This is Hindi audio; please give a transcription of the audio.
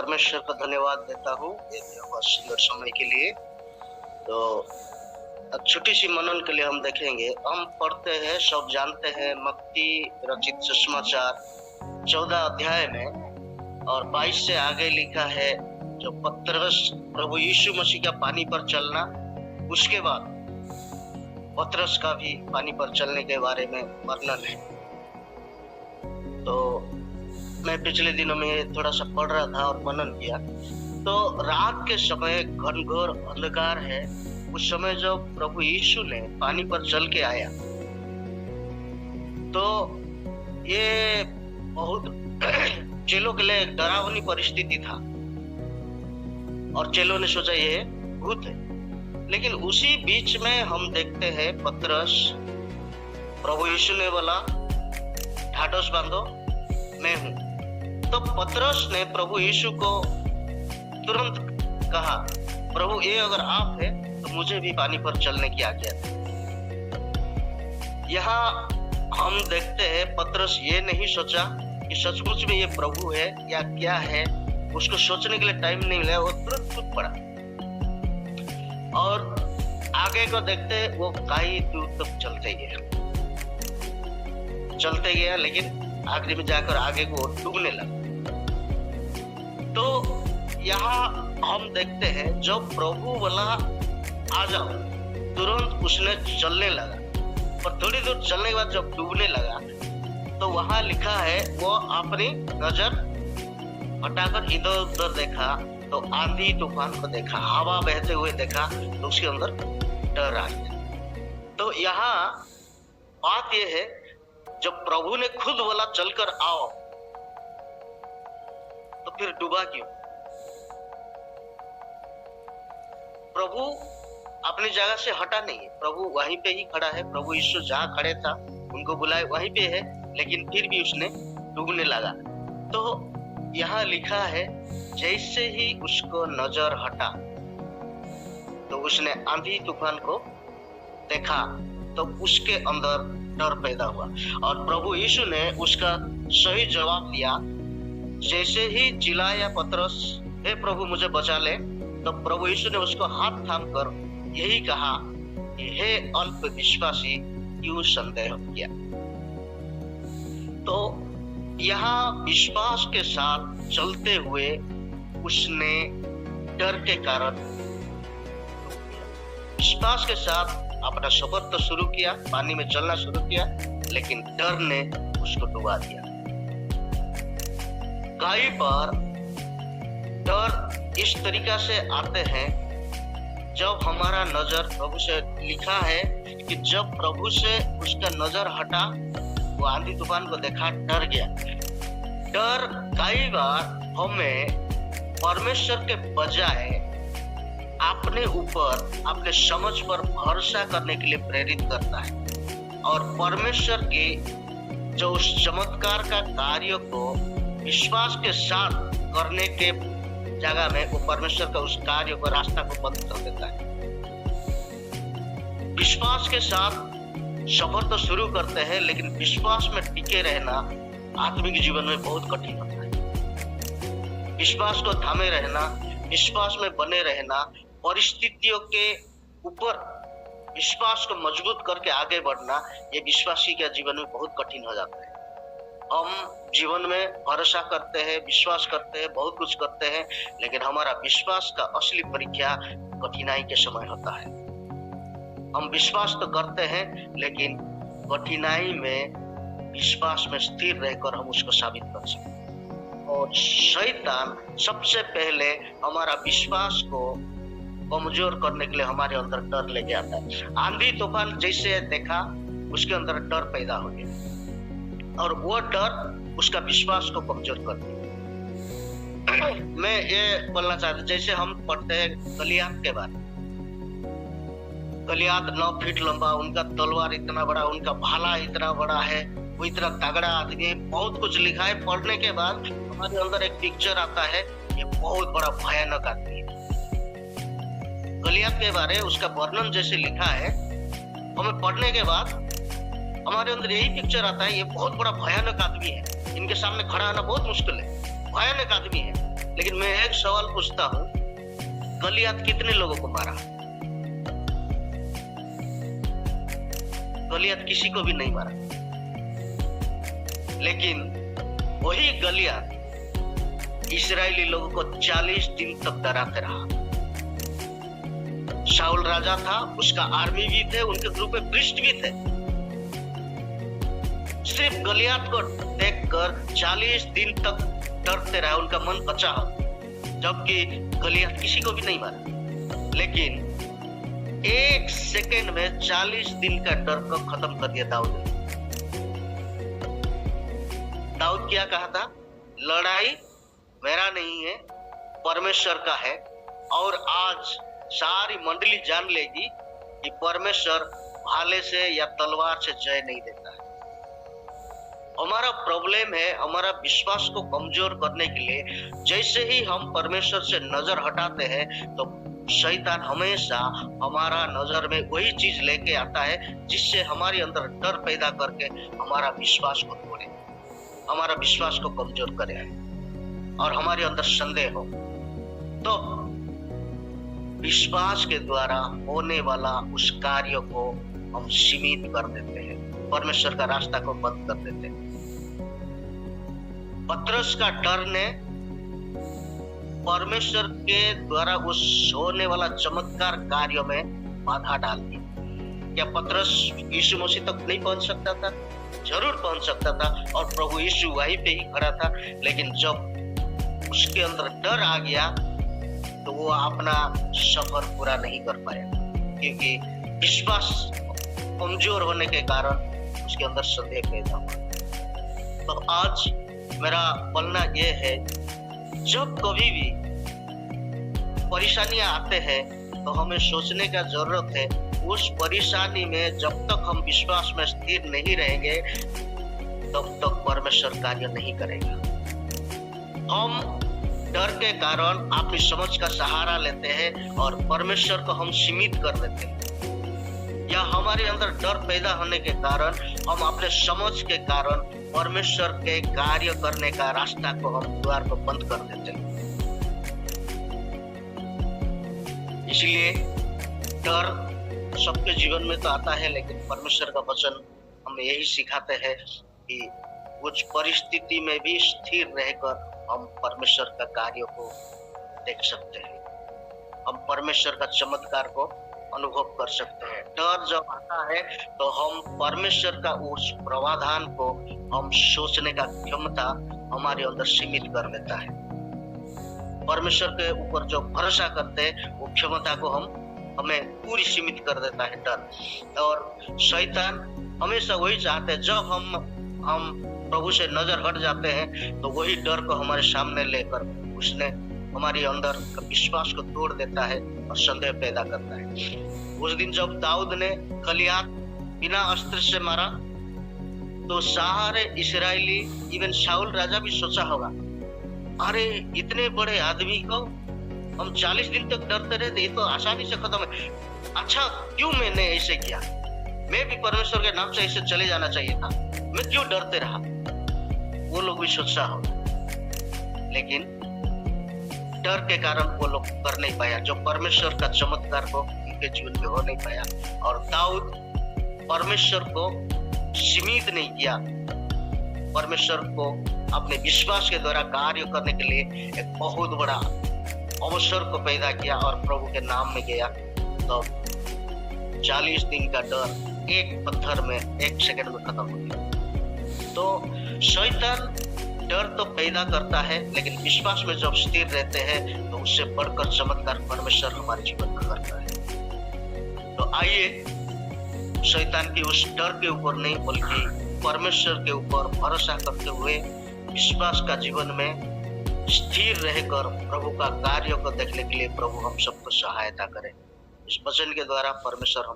परमेश्वर को धन्यवाद देता हूँ ये बहुत सुंदर समय के लिए। तो अब छोटी सी मनन के लिए हम देखेंगे। हम पढ़ते हैं, सब जानते हैं, मत्ती रचित सुसमाचार 14 अध्याय में और 22 से आगे लिखा है जो पतरस प्रभु यीशु मसीह का पानी पर चलना, उसके बाद पतरस का भी पानी पर चलने के बारे में वर्णन है। तो मैं पिछले दिनों में थोड़ा सा पढ़ रहा था और मनन किया। तो रात के समय घनघोर अंधकार है, उस समय जब प्रभु यीशु ने पानी पर चल के आया तो ये बहुत चेलों के लिए एक डरावनी परिस्थिति था और चेलों ने सोचा ये भूत है। लेकिन उसी बीच में हम देखते हैं पतरस, प्रभु यीशु ने बोला ढाढ़स बांधो, मैं हूं। तो पतरस ने प्रभु यीशु को तुरंत कहा, प्रभु ये अगर आप है तो मुझे भी पानी पर चलने की आज्ञा दे। यहाँ हम देखते हैं पतरस ये नहीं सोचा कि सचमुच में ये प्रभु है या क्या है, उसको सोचने के लिए टाइम नहीं मिला, वो तुरंत कूद पड़ा। और आगे को देखते वो कई दूर तक चलते गया, लेकिन आखिरी में जाकर आगे को डूबने लगा। तो यहाँ हम देखते हैं जब प्रभु बोला आ जाओ, तुरंत उसने चलने लगा। पर थोड़ी दूर चलने के बाद जब डूबने लगा तो वहां लिखा है वो अपनी नजर हटाकर इधर उधर देखा तो आंधी तूफान को देखा, हवा बहते हुए देखा, तो उसके अंदर डर आ गया। तो यहाँ बात यह है, जब प्रभु ने खुद बोला चलकर आओ तो फिर डूबा क्यों? प्रभु अपनी जगह से हटा नहीं है, प्रभु वहीं पे ही खड़ा है। प्रभु यीशु जहाँ खड़े था उनको बुलाए वहीं पे है, लेकिन फिर भी उसने डूबने लगा। तो यहाँ लिखा है जैसे ही उसको नजर हटा तो उसने आंधी तूफान को देखा, तो उसके अंदर डर पैदा हुआ और प्रभु यीशु ने उसका सही जवाब दिया। जैसे ही चिल्लाया पतरस, हे प्रभु मुझे बचा ले, तो प्रभु यीशु ने उसको हाथ थाम कर यही कहा कि हे अल्प विश्वासी, क्यों संदेह किया। तो यहाँ विश्वास के साथ चलते हुए उसने डर के कारण, विश्वास के साथ अपना सफर तो शुरू किया, पानी में चलना शुरू किया, लेकिन डर ने उसको डुबा दिया। कई बार डर इस तरीका से आते हैं जब हमारा नजर प्रभु से, लिखा है कि जब प्रभु से उसका नजर हटा, वो आंधी तूफान को देखा, डर गया। डर कई बार हमें परमेश्वर के बजाय अपने ऊपर, अपने समझ पर भरोसा करने के लिए प्रेरित करता है और परमेश्वर के जो उस चमत्कार का कार्य को विश्वास के साथ करने के जगह में वो परमेश्वर का उस कार्य को, रास्ता को बंद कर देता है। विश्वास के साथ सफर तो शुरू करते हैं, लेकिन विश्वास में टिके रहना आत्मिक जीवन में बहुत कठिन होता है। विश्वास को थामे रहना, विश्वास में बने रहना, परिस्थितियों के ऊपर विश्वास को मजबूत करके आगे बढ़ना, ये विश्वासी के जीवन में बहुत कठिन हो जाता है। हम जीवन में भरोसा करते हैं, विश्वास करते हैं, बहुत कुछ करते हैं, लेकिन हमारा विश्वास का असली परीक्षा कठिनाई के समय होता है। हम विश्वास तो करते हैं, लेकिन कठिनाई में विश्वास में स्थिर रहकर हम उसको साबित कर सकते हैं। और शैतान सबसे पहले हमारा विश्वास को कमजोर करने के लिए हमारे अंदर डर लेके आता है। आंधी तूफान जैसे देखा, उसके अंदर डर पैदा हो गया और वो डर उसका विश्वास को कमजोर कर दिया। मैं ये बोलना चाहता हूँ, जैसे हम पढ़ते हैं गलियात के बारे में। गलियात 9 फीट लंबा, उनका तलवार इतना बड़ा, उनका भाला इतना बड़ा है, वो इतना तगड़ा आदमी है, बहुत कुछ लिखा है। पढ़ने के बाद हमारे अंदर एक पिक्चर आता है, ये बहुत बड़ा भयानक आदमी है। गलियात के बारे में उसका वर्णन जैसे लिखा है, हमें पढ़ने के बाद हमारे अंदर यही पिक्चर आता है, ये बहुत बड़ा भयानक आदमी है, इनके सामने खड़ा होना बहुत मुश्किल है, भयानक आदमी है। लेकिन मैं एक सवाल पूछता हूँ, गलियात कितने लोगों को मारा? गलियात किसी को भी नहीं मारा। लेकिन वही गलियात इस्राएली लोगों को 40 दिन तक डराते रहा। शाऊल राजा था, उसका आर्मी भी थे, उनके ग्रुप में प्रीस्ट भी थे। सिर्फ गलियात को देखकर 40 दिन तक डरते रहा, उनका मन बचा, जबकि गलियात किसी को भी नहीं मारा। लेकिन एक सेकेंड में 40 दिन का डर को खत्म कर दिया दाऊद ने। दाऊद क्या कहा था? लड़ाई मेरा नहीं है, परमेश्वर का है। और आज सारी मंडली जान लेगी कि परमेश्वर भाले से या तलवार से जय नहीं देता है। हमारा प्रॉब्लम है, हमारा विश्वास को कमजोर करने के लिए जैसे ही हम परमेश्वर से नजर हटाते हैं तो शैतान हमेशा हमारा नजर में वही चीज लेके आता है जिससे हमारे अंदर डर पैदा करके हमारा विश्वास को तोड़े, हमारा विश्वास को कमजोर करे और हमारे अंदर संदेह हो। तो विश्वास के द्वारा होने वाला उस कार्य को हम सीमित कर देते हैं, परमेश्वर का रास्ता को बंद कर देते हैं। पतरस का डर ने परमेश्वर के द्वारा उस होने वाला चमत्कार कार्य में बाधा डाल दी। क्या पतरस यीशु मसीह तक नहीं पहुंच सकता था? जरूर पहुंच सकता था, और प्रभु यीशु वहीं पे ही खड़ा था। लेकिन जब उसके अंदर डर आ गया तो वो अपना सफर पूरा नहीं कर पाया, क्योंकि विश्वास कमजोर होने के कारण उसके अंदर संदेह पैदा हुआ। तो आज मेरा बोलना यह है, जब कभी भी परेशानियां आते हैं तो हमें सोचने का जरूरत है, उस परेशानी में जब तक हम विश्वास में स्थिर नहीं रहेंगे तब तक परमेश्वर कार्य नहीं करेगा। हम डर के कारण अपनी समझ का सहारा लेते हैं और परमेश्वर को हम सीमित कर देते हैं, या हमारे अंदर डर पैदा होने के कारण हम अपने समझ के कारण परमेश्वर के कार्य करने का रास्ता को हम द्वार को बंद कर देते हैं। इसलिए डर सबके जीवन में तो आता है, लेकिन परमेश्वर का वचन हमें यही सिखाते हैं कि कुछ परिस्थिति में भी स्थिर रहकर हम परमेश्वर का कार्य को देख सकते हैं, हम परमेश्वर का चमत्कार को अनुभव कर सकते हैं। डर जब आता है तो हम परमेश्वर का उस प्रावधान को हम सोचने का क्षमता हमारे अंदर सीमित कर देता है। परमेश्वर के ऊपर जो भरोसा करते हैं वो क्षमता को हमें पूरी सीमित कर देता है डर। और शैतान हमेशा वही चाहते हैं, जब हम प्रभु से नजर हट जाते हैं तो वही डर को हमारे सामने लेकर उसने हमारे अंदर विश्वास को तोड़ देता है और संदेह पैदा करता है। उस दिन जब दाऊद ने गलियात बिना अस्त्र से मारा तो सारे इस्राएली, इवन शाऊल राजा भी सोचा होगा, अरे इतने बड़े आदमी को हम 40 दिन तक डरते रहे, ये तो आसानी से खत्म है। अच्छा, क्यों मैंने ऐसे किया? मैं भी परमेश्वर के नाम से ऐसे चले जाना चाहिए था, मैं क्यों डरते रहा? वो लोग भी सोचा होगा, लेकिन डर के कारण वो लोग कर नहीं पाया, जो परमेश्वर का चमत्कार को उनके जीवन में हो नहीं पाया। और दाऊद परमेश्वर को सीमित नहीं किया, परमेश्वर को अपने विश्वास के द्वारा कार्य करने के लिए एक बहुत बड़ा अवसर को पैदा किया और प्रभु के नाम में गया। तो 40 दिन का डर एक पत्थर में, एक सेकंड में खत्म हो गया। तो शैतान डर तो पैदा करता है, लेकिन विश्वास में जब स्थिर रहते हैं तो उससे बढ़कर चमत्कार परमेश्वर हमारे जीवन में करता है। तो आइए शैतान की उस डर के ऊपर नहीं, बल्कि परमेश्वर के ऊपर भरोसा करते हुए विश्वास का जीवन में स्थिर रहकर प्रभु का कार्य को देखने के लिए प्रभु हम सबको सहायता करें। इस वचन के द्वारा परमेश्वर हम